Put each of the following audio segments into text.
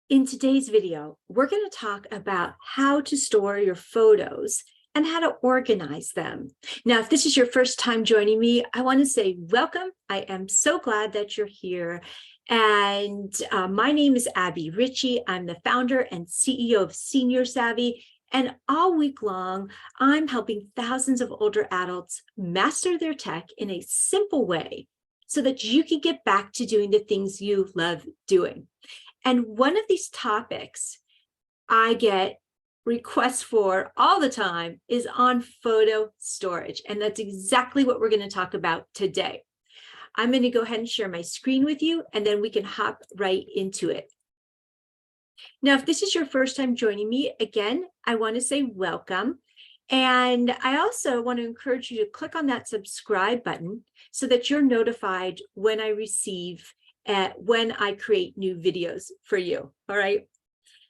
In today's video, we're going to talk about how to store your photos and how to organize them. Now, if this is your first time joining me, I want to say welcome. I am so glad that you're here. And my name is Abby Ritchie. I'm the founder and CEO of Senior Savvy. And all week long, I'm helping thousands of older adults master their tech in a simple way so that you can get back to doing the things you love doing. And one of these topics I get requests for all the time is on photo storage. And that's exactly what we're going to talk about today. I'm going to go ahead and share my screen with you, and then we can hop right into it. Now, if this is your first time joining me, again, I want to say welcome. And I also want to encourage you to click on that subscribe button so that you're notified when I when I create new videos for you. All right.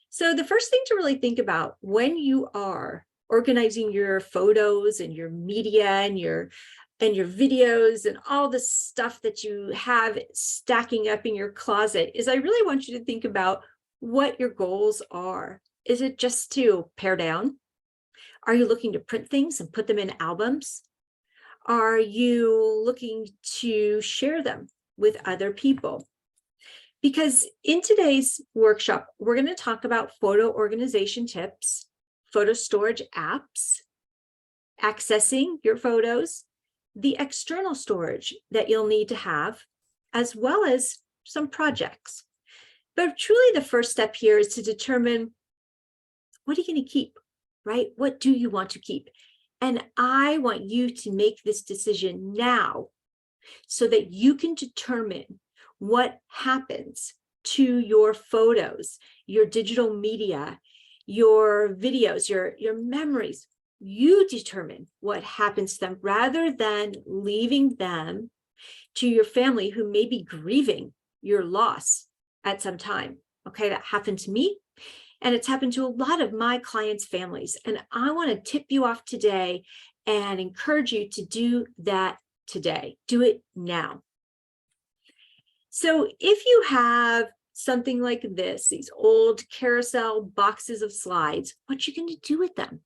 So the first thing to really think about when you are organizing your photos and your media and your videos and all the stuff that you have stacking up in your closet is I really want you to think about what your goals are. Is it just to pare down? Are you looking to print things and put them in albums? Are you looking to share them with other people? Because in today's workshop, we're going to talk about photo organization tips, photo storage apps, accessing your photos, the external storage that you'll need to have, as well as some projects. But truly the first step here is to determine, what are you going to keep, right? What do you want to keep? And I want you to make this decision now so that you can determine what happens to your photos, your digital media, your videos, your memories. You determine what happens to them rather than leaving them to your family who may be grieving your loss at some time. Okay, that happened to me. And it's happened to a lot of my clients' families. And I want to tip you off today and encourage you to do that today. Do it now. So if you have something like this, these old carousel boxes of slides, what you going to do with them?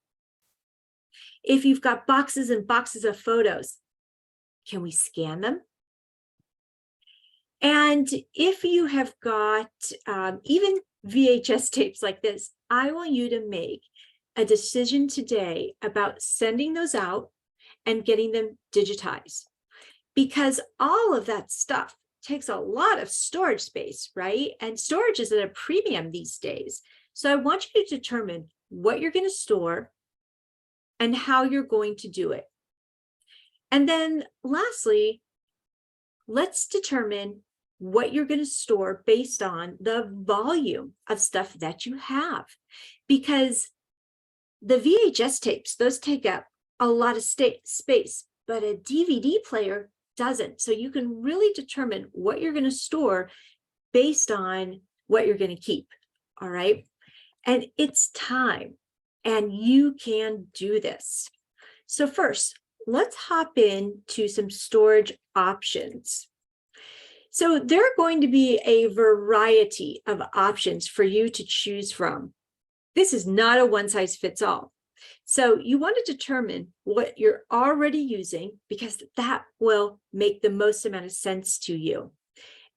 If you've got boxes and boxes of photos, can we scan them? And if you have got even VHS tapes like this, I want you to make a decision today about sending those out and getting them digitized, because all of that stuff takes a lot of storage space, right? And storage is at a premium these days. So I want you to determine what you're going to store and how you're going to do it. And then lastly, let's determine what you're going to store based on the volume of stuff that you have. Because the VHS tapes, those take up a lot of space, but a DVD player doesn't. So you can really determine what you're going to store based on what you're going to keep. All right. And it's time, and you can do this. So first, let's hop into some storage options. So there are going to be a variety of options for you to choose from. This is not a one-size-fits-all. So you want to determine what you're already using, because that will make the most amount of sense to you,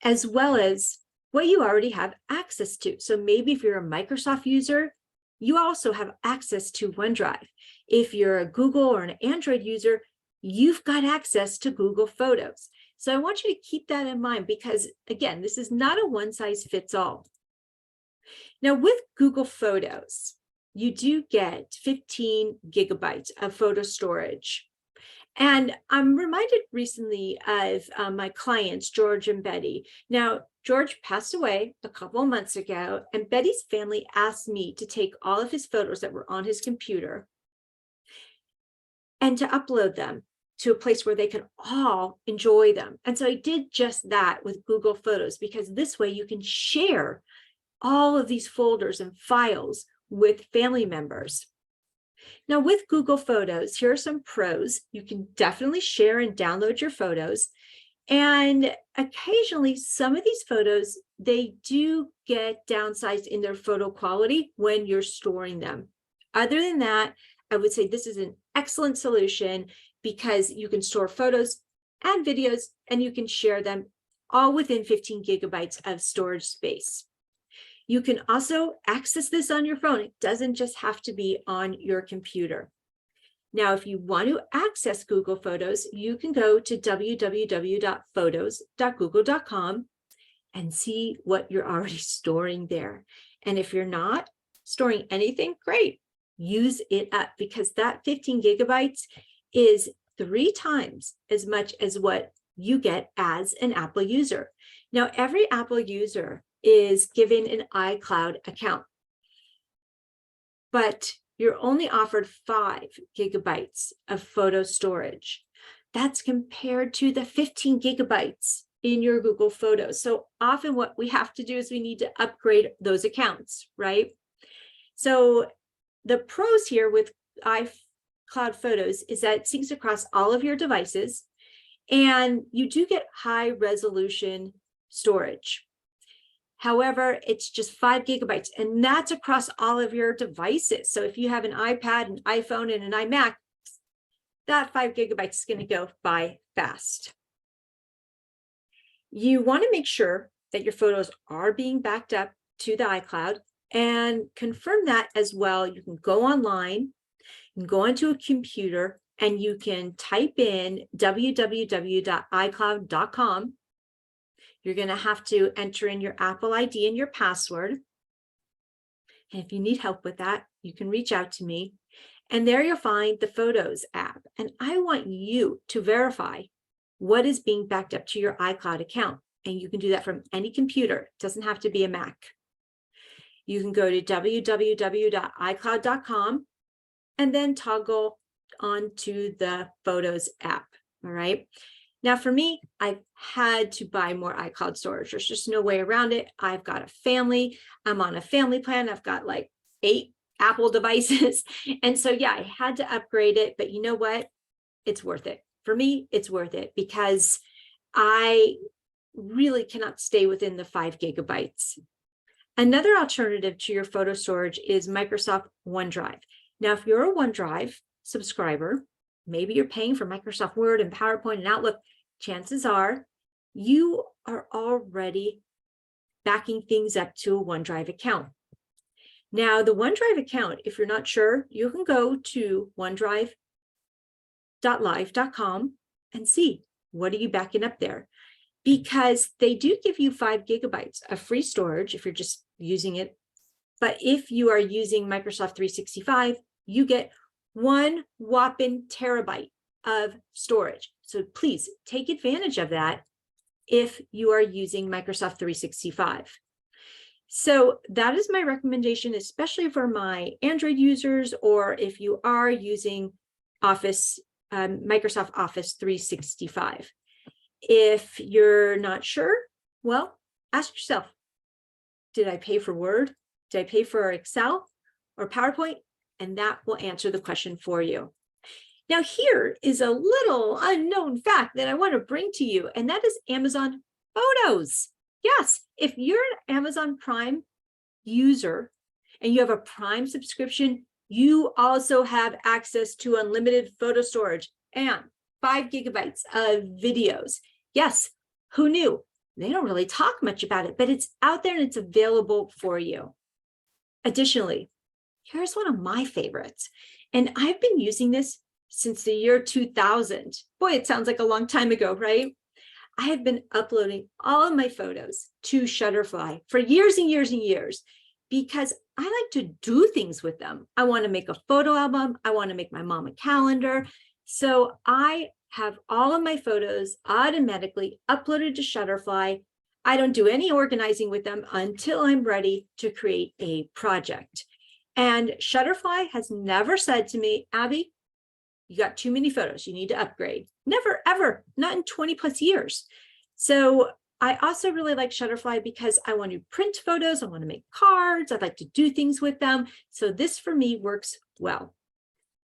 as well as what you already have access to. So maybe if you're a Microsoft user, you also have access to OneDrive. If you're a Google or an Android user, you've got access to Google Photos. So I want you to keep that in mind, because again, this is not a one-size-fits-all. Now with Google Photos, you do get 15 gigabytes of photo storage. And I'm reminded recently of my clients, George and Betty. Now, George passed away a couple of months ago, and Betty's family asked me to take all of his photos that were on his computer and to upload them to a place where they could all enjoy them. And so I did just that with Google Photos, because this way you can share all of these folders and files with family members. Now with Google Photos, here are some pros. You can definitely share and download your photos. And occasionally some of these photos they do get downsized in their photo quality when you're storing them. Other than that, I would say this is an excellent solution because you can store photos and videos and you can share them all within 15 gigabytes of storage space. You can also access this on your phone. It doesn't just have to be on your computer. Now, if you want to access Google Photos, you can go to www.photos.google.com and see what you're already storing there. And if you're not storing anything, great, use it up, because that 15 gigabytes is 3 times as much as what you get as an Apple user. Now, every Apple user is given an iCloud account, but you're only offered 5 gigabytes of photo storage. That's compared to the 15 gigabytes in your Google Photos. So often what we have to do is we need to upgrade those accounts, right? So the pros here with iCloud Photos is that it syncs across all of your devices, and you do get high resolution storage. However, it's just 5 gigabytes, and that's across all of your devices. So if you have an iPad, an iPhone, and an iMac, that 5 gigabytes is going to go by fast. You want to make sure that your photos are being backed up to the iCloud, and confirm that as well. You can go online, you can go onto a computer, and you can type in www.icloud.com. You're going to have to enter in your Apple ID and your password. And if you need help with that, you can reach out to me. And there you'll find the Photos app. And I want you to verify what is being backed up to your iCloud account. And you can do that from any computer. It doesn't have to be a Mac. You can go to www.icloud.com and then toggle onto the Photos app. All right. Now, for me, I've had to buy more iCloud storage. There's just no way around it. I've got a family. I'm on a family plan. I've got like 8 Apple devices. And so, yeah, I had to upgrade it. But you know what? It's worth it. For me, it's worth it because I really cannot stay within the 5 gigabytes. Another alternative to your photo storage is Microsoft OneDrive. Now, if you're a OneDrive subscriber, maybe you're paying for Microsoft Word and PowerPoint and Outlook, chances are you are already backing things up to a OneDrive account. Now, the OneDrive account, if you're not sure, you can go to OneDrive.live.com and see what are you backing up there, because they do give you 5 gigabytes of free storage if you're just using it. But if you are using Microsoft 365, you get 1 whopping terabyte of storage. So please take advantage of that if you are using Microsoft 365. So that is my recommendation, especially for my Android users, or if you are using Office, Microsoft Office 365. If you're not sure, well, ask yourself, did I pay for Word? Did I pay for Excel or PowerPoint? And that will answer the question for you. Now, here is a little unknown fact that I want to bring to you, and that is Amazon Photos. Yes, if you're an Amazon Prime user and you have a Prime subscription, you also have access to unlimited photo storage and 5 gigabytes of videos. Yes, who knew? They don't really talk much about it, but it's out there and it's available for you. Additionally, here's one of my favorites, and I've been using this since the year 2000. Boy, it sounds like a long time ago, right? I have been uploading all of my photos to Shutterfly for years and years and years because I like to do things with them. I want to make a photo album. I want to make my mom a calendar. So I have all of my photos automatically uploaded to Shutterfly. I don't do any organizing with them until I'm ready to create a project. And Shutterfly has never said to me, Abby, you got too many photos, you need to upgrade. Never, ever, not in 20 plus years. So I also really like Shutterfly because I want to print photos, I want to make cards, I'd like to do things with them. So this for me works well.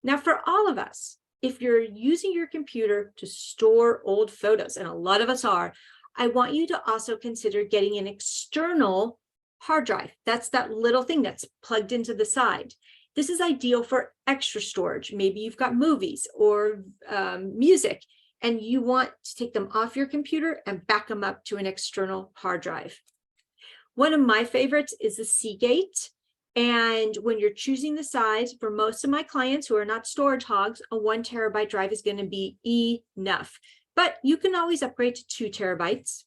Now for all of us, if you're using your computer to store old photos, and a lot of us are, I want you to also consider getting an external hard drive. That's that little thing that's plugged into the side. This is ideal for extra storage. Maybe you've got movies or music, and you want to take them off your computer and back them up to an external hard drive. One of my favorites is the Seagate. And when you're choosing the size, for most of my clients who are not storage hogs, a 1 terabyte drive is going to be enough. But you can always upgrade to 2 terabytes.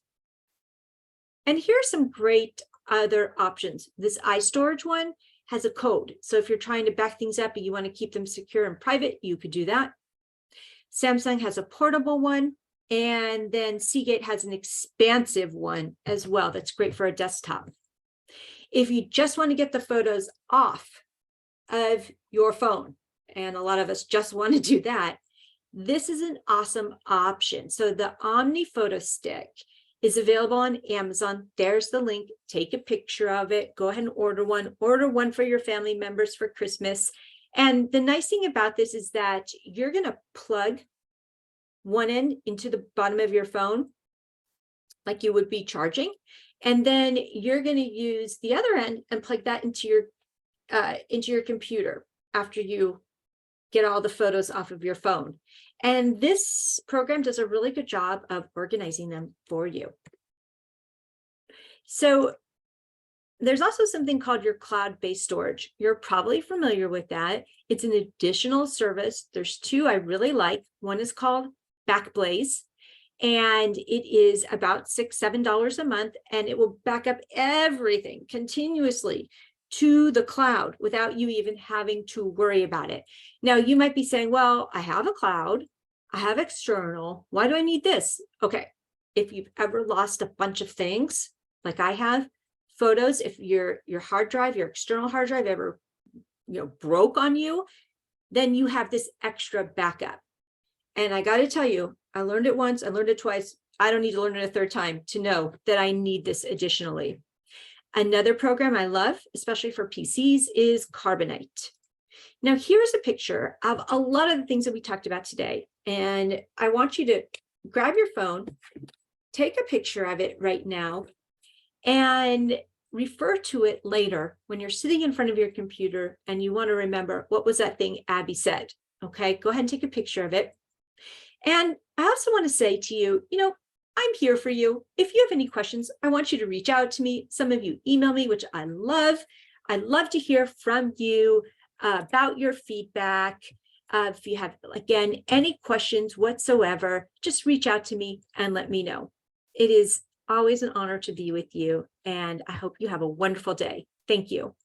And here are some great other options. This iStorage one has a code. So if you're trying to back things up and you want to keep them secure and private, you could do that. Samsung has a portable one. And then Seagate has an expansive one as well. That's great for a desktop. If you just want to get the photos off of your phone, and a lot of us just want to do that, this is an awesome option. So the Omni Photo Stick is available on Amazon. There's the link. Take a picture of it. Go ahead and order one. Order one for your family members for Christmas. And the nice thing about this is that you're going to plug one end into the bottom of your phone, like you would be charging. And then you're going to use the other end and plug that into your computer after you get all the photos off of your phone. And this program does a really good job of organizing them for you. So there's also something called your cloud-based storage. You're probably familiar with that. It's an additional service. There's two I really like. One is called Backblaze, and it is about $6, $7 a month, and it will back up everything continuously to the cloud without you even having to worry about it. Now, you might be saying, well, I have a cloud, I have external, why do I need this? Okay, if you've ever lost a bunch of things, like I have, photos, if your hard drive, your external hard drive ever broke on you, then you have this extra backup. And I got to tell you, I learned it once, I learned it twice. I don't need to learn it a third time to know that I need this additionally. Another program I love, especially for PCs, is Carbonite. Now, here's a picture of a lot of the things that we talked about today. And I want you to grab your phone, take a picture of it right now, and refer to it later when you're sitting in front of your computer and you want to remember, what was that thing Abby said? Okay, go ahead and take a picture of it. And I also want to say to you, I'm here for you. If you have any questions, I want you to reach out to me. Some of you email me, which I love. I love to hear from you about your feedback. If you have, again, any questions whatsoever, just reach out to me and let me know. It is always an honor to be with you, and I hope you have a wonderful day. Thank you.